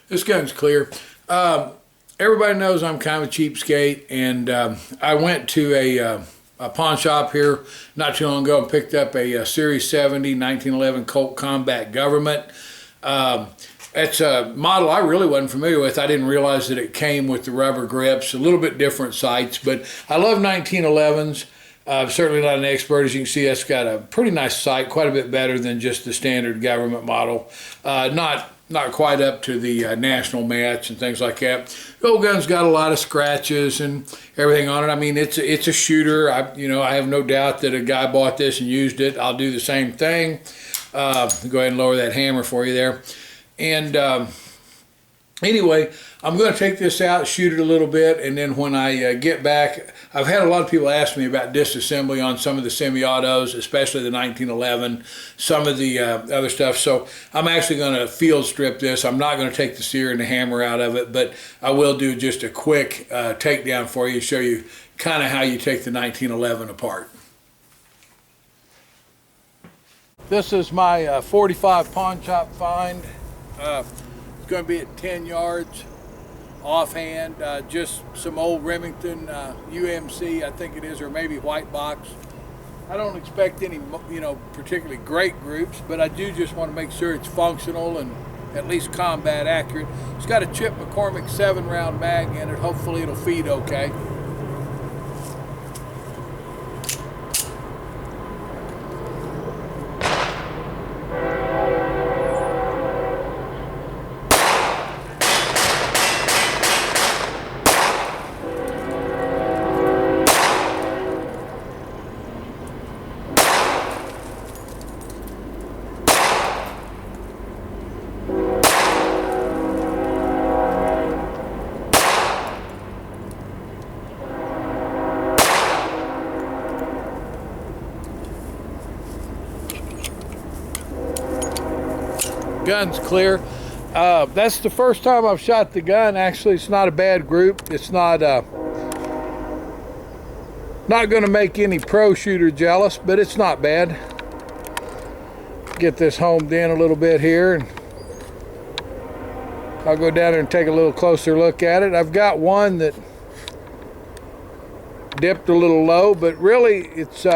This gun's clear. Everybody knows I'm kind of a cheapskate, and I went to a pawn shop here not too long ago and picked up a Series 70 1911 Colt Combat Government. It's a model I really wasn't familiar with. I didn't realize that it came with the rubber grips, a little bit different sights, but I love 1911s. Certainly not an expert. As you can see, that's got a pretty nice sight, quite a bit better than just the standard government model. Not quite up to the national match and things like that. The old gun's got a lot of scratches and everything on it. I mean, it's a shooter. I have no doubt that a guy bought this and used it. I'll do the same thing. Go ahead and lower that hammer for you there. And anyway, I'm going to take this out, shoot it a little bit, and then when I get back, I've had a lot of people ask me about disassembly on some of the semi-autos, especially the 1911, some of the other stuff. So I'm actually going to field strip this. I'm not going to take the sear and the hammer out of it, but I will do just a quick takedown for you, show you kind of how you take the 1911 apart. This is my 45 pawn shop find. It's going to be at 10 yards offhand, just some old Remington UMC, I think it is, or maybe white box. I don't expect any, particularly great groups, but I do just want to make sure it's functional and at least combat accurate. It's got a Chip McCormick 7-round mag in it. Hopefully it'll feed okay. Gun's clear. That's the first time I've shot the gun. Actually, it's not a bad group. It's not going to make any pro shooter jealous, but it's not bad. Get this homed in a little bit here, and I'll go down there and take a little closer look at it. I've got one that dipped a little low, but really it's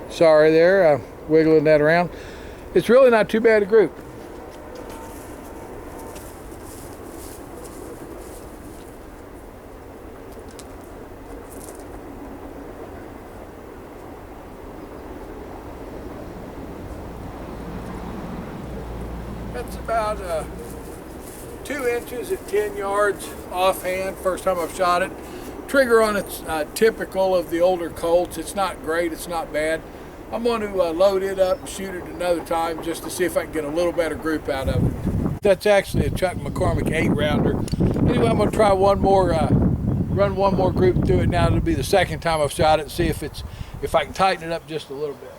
sorry there, wiggling that around. It's really not too bad a group. That's about 2 inches at 10 yards offhand, first time I've shot it. Trigger on it's typical of the older Colts. It's not great, it's not bad. I'm going to load it up and shoot it another time just to see if I can get a little better group out of it. That's actually a Chuck McCormick 8-rounder. Anyway, I'm going to try one more, run one more group through it now. It'll be the second time I've shot it and see if I can tighten it up just a little bit.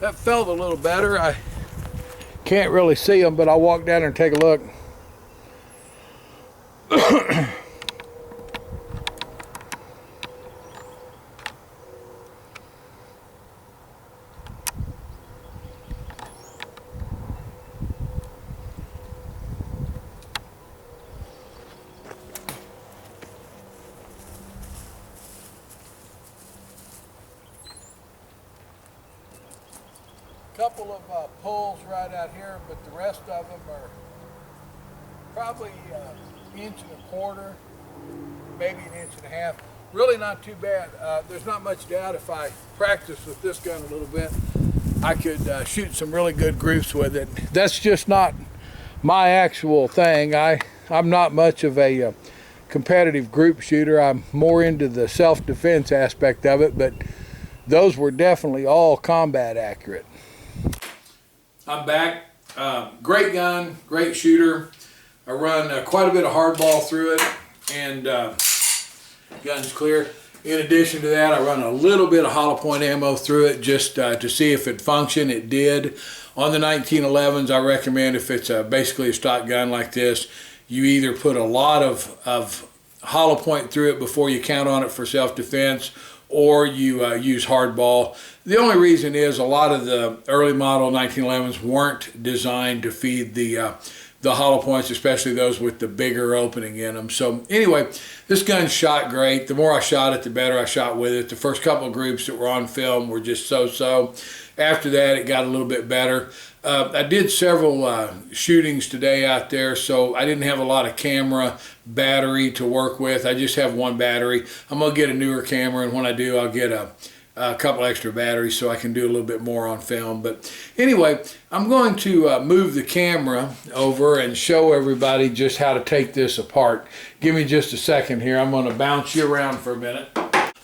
That felt a little better. I can't really see them, but I'll walk down there and take a look. Couple of pulls right out here, but the rest of them are probably an inch and a quarter, maybe an inch and a half. Really not too bad. There's not much doubt if I practice with this gun a little bit, I could shoot some really good groups with it. That's just not my actual thing. I'm not much of a competitive group shooter. I'm more into the self-defense aspect of it, but those were definitely all combat accurate. I'm back. Great gun, great shooter. I run quite a bit of hardball through it, and gun's clear. In addition to that, I run a little bit of hollow point ammo through it just to see if it functioned. It did. On the 1911s, I recommend if it's basically a stock gun like this, you either put a lot of hollow point through it before you count on it for self-defense, or you use hardball. The only reason is a lot of the early model 1911s weren't designed to feed the hollow points, especially those with the bigger opening in them. So anyway, this gun shot great. The more I shot it, the better I shot with it. The first couple of groups that were on film were just so-so. After that, it got a little bit better. I did several shootings today out there, so I didn't have a lot of camera battery to work with. I just have one battery. I'm going to get a newer camera, and when I do, I'll get a couple extra batteries so I can do a little bit more on film. But anyway, I'm going to move the camera over and show everybody just how to take this apart. Give me just a second here. I'm going to bounce you around for a minute.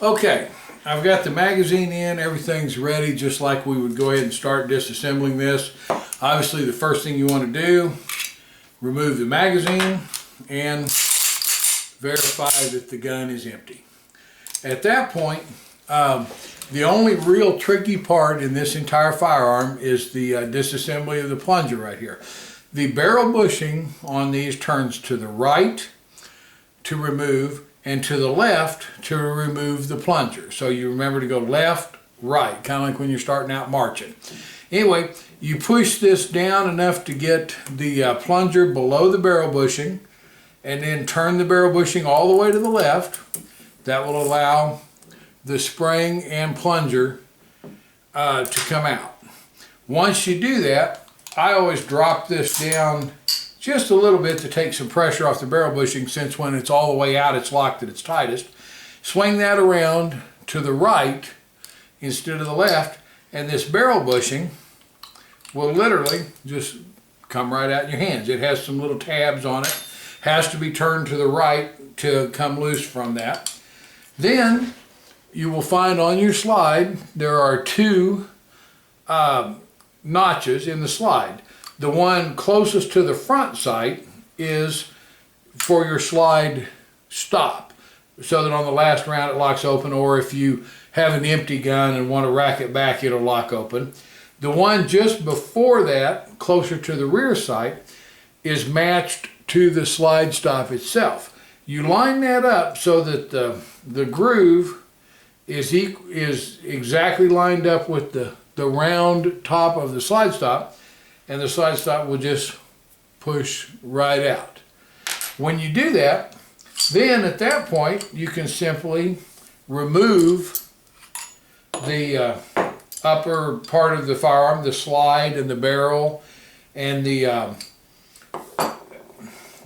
Okay. I've got the magazine in, everything's ready, just like we would go ahead and start disassembling this. Obviously, the first thing you want to do, remove the magazine and verify that the gun is empty. At that point, the only real tricky part in this entire firearm is the disassembly of the plunger right here. The barrel bushing on these turns to the right to remove, and to the left to remove the plunger. So you remember to go left, right, kind of like when you're starting out marching. Anyway, you push this down enough to get the plunger below the barrel bushing, and then turn the barrel bushing all the way to the left. That will allow the spring and plunger to come out. Once you do that, I always drop this down just a little bit to take some pressure off the barrel bushing, since when it's all the way out, it's locked at its tightest. Swing that around to the right instead of the left, and this barrel bushing will literally just come right out in your hands. It has some little tabs on it. Has to be turned to the right to come loose from that. Then you will find on your slide there are two notches in the slide. The one closest to the front sight is for your slide stop, so that on the last round it locks open, or if you have an empty gun and want to rack it back, it'll lock open. The one just before that, closer to the rear sight, is matched to the slide stop itself. You line that up so that the groove is exactly lined up with the round top of the slide stop, and the slide stop will just push right out. When you do that, then at that point you can simply remove the upper part of the firearm, the slide and the barrel, and the I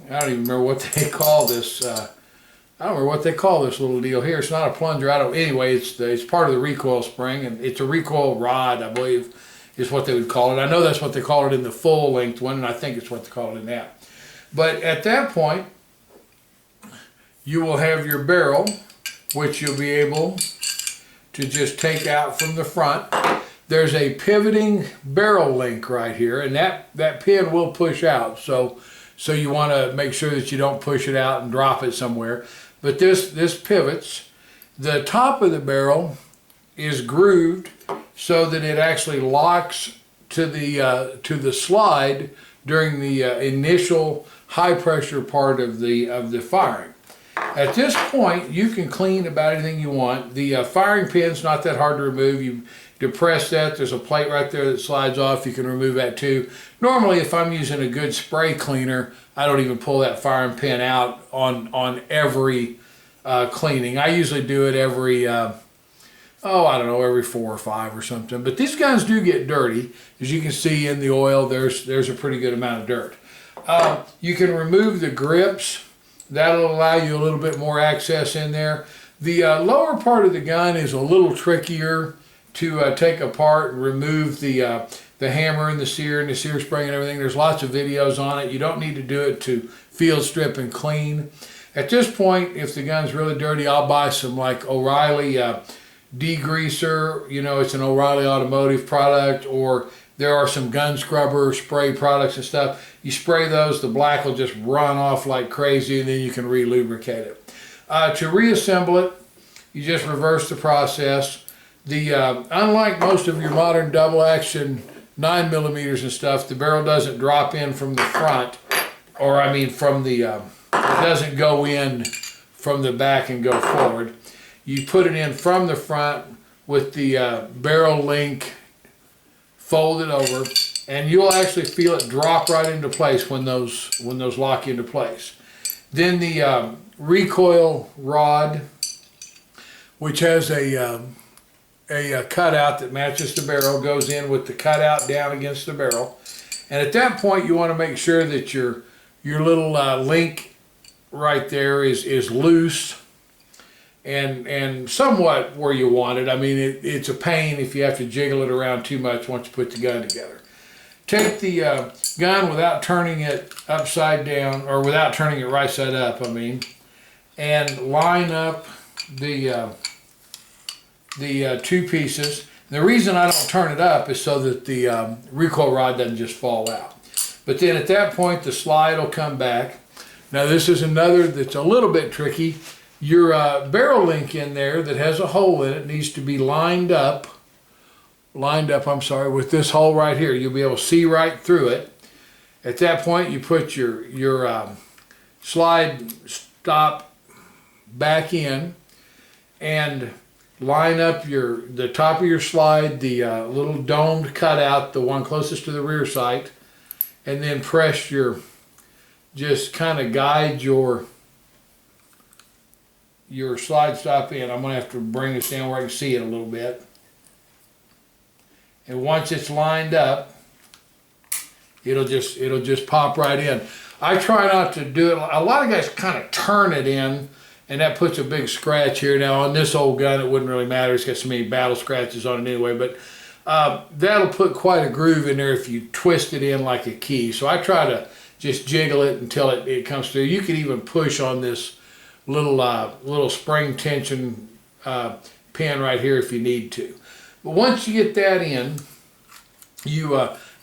don't even remember what they call this. I don't remember what they call this little deal here. It's not a plunger. Anyway, it's part of the recoil spring, and it's a recoil rod, I believe, is what they would call it. I know that's what they call it in the full length one, and I think it's what they call it in that. But at that point, you will have your barrel, which you'll be able to just take out from the front. There's a pivoting barrel link right here, and that pin will push out. So you want to make sure that you don't push it out and drop it somewhere. But this pivots. The top of the barrel is grooved so that it actually locks to the slide during the initial high pressure part of the firing. At this point, you can clean about anything you want. The firing pin's not that hard to remove. You depress that. There's a plate right there that slides off. You can remove that too. Normally, if I'm using a good spray cleaner, I don't even pull that firing pin out on every cleaning. I usually do it every I don't know, every 4 or 5 or something. But these guns do get dirty. As you can see in the oil, there's a pretty good amount of dirt. You can remove the grips. That'll allow you a little bit more access in there. The lower part of the gun is a little trickier to take apart and remove the hammer and the sear spring and everything. There's lots of videos on it. You don't need to do it to field strip and clean. At this point, if the gun's really dirty, I'll buy some like O'Reilly degreaser, you know, it's an O'Reilly Automotive product, or there are some gun scrubber spray products and stuff. You spray those, the black will just run off like crazy, and then you can re-lubricate it. To reassemble it, you just reverse the process. Unlike most of your modern double action 9mm and stuff, the barrel doesn't drop in from the front, or I mean from the, it doesn't go in from the back and go forward. You put it in from the front with the barrel link folded over, and you'll actually feel it drop right into place when those lock into place. Then the recoil rod, which has a cutout that matches the barrel, goes in with the cutout down against the barrel. And at that point, you want to make sure that your little link right there is loose and somewhat where you want it. I mean, it's a pain if you have to jiggle it around too much once you put the gun together. Take the gun without turning it upside down, or without turning it right side up, I mean, and line up the two pieces. And the reason I don't turn it up is so that the recoil rod doesn't just fall out. But then at that point, the slide will come back. Now this is another that's a little bit tricky. Your barrel link in there that has a hole in it needs to be lined up, with this hole right here. You'll be able to see right through it. At that point, you put your slide stop back in and line up the top of your slide, the little domed cutout, the one closest to the rear sight, and then press just kind of guide your slide stop in. I'm going to have to bring this down where I can see it a little bit. And once it's lined up, it'll just pop right in. I try not to do it. A lot of guys kind of turn it in, and that puts a big scratch here. Now on this old gun, it wouldn't really matter. It's got so many battle scratches on it anyway, but that'll put quite a groove in there if you twist it in like a key. So I try to just jiggle it until it comes through. You can even push on this little spring tension pin right here if you need to. But once you get that in, you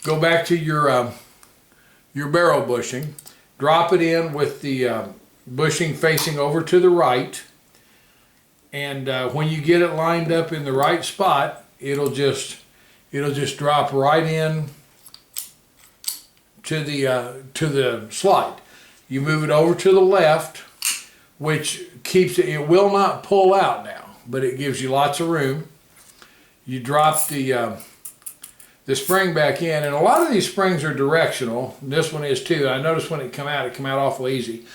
go back to your barrel bushing, drop it in with the bushing facing over to the right, and when you get it lined up in the right spot, it'll just drop right in to the slide. You move it over to the left, which keeps it will not pull out now, but it gives you lots of room. You drop the spring back in, and a lot of these springs are directional. This one is too. I noticed when it come out awful easy.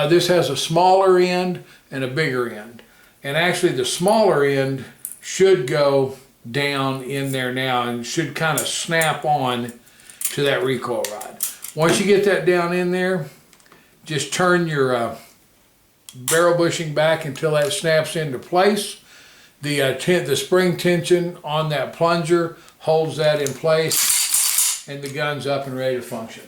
This has a smaller end and a bigger end, and actually the smaller end should go down in there now and should kind of snap on to that recoil rod. Once you get that down in there, just turn your barrel bushing back until that snaps into place. The spring tension on that plunger holds that in place, and the gun's up and ready to function.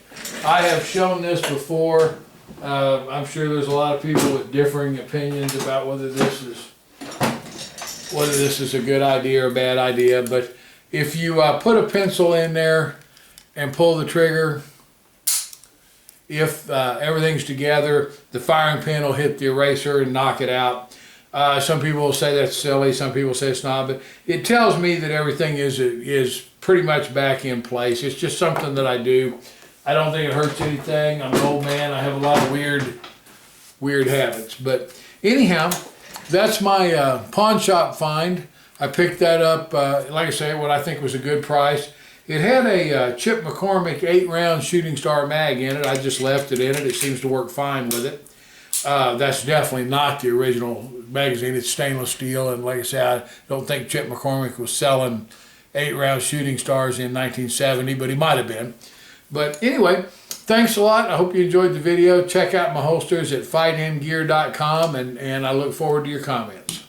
I have shown this before. I'm sure there's a lot of people with differing opinions about whether this is a good idea or a bad idea, but if you put a pencil in there and pull the trigger, if everything's together, the firing pin will hit the eraser and knock it out. Some people will say that's silly, some people say it's not, but it tells me that everything is pretty much back in place. It's just something that I do. I don't think it hurts anything. I'm an old man. I have a lot of weird habits. But anyhow, that's my pawn shop find. I picked that up, like I say, what I think was a good price. It had a Chip McCormick 8-round shooting star mag in it. I just left it in it. It seems to work fine with it. That's definitely not the original magazine. It's stainless steel, and like I said, I don't think Chip McCormick was selling 8-round shooting stars in 1970, but he might have been. But anyway, thanks a lot. I hope you enjoyed the video. Check out my holsters at fightingear.com, and I look forward to your comments.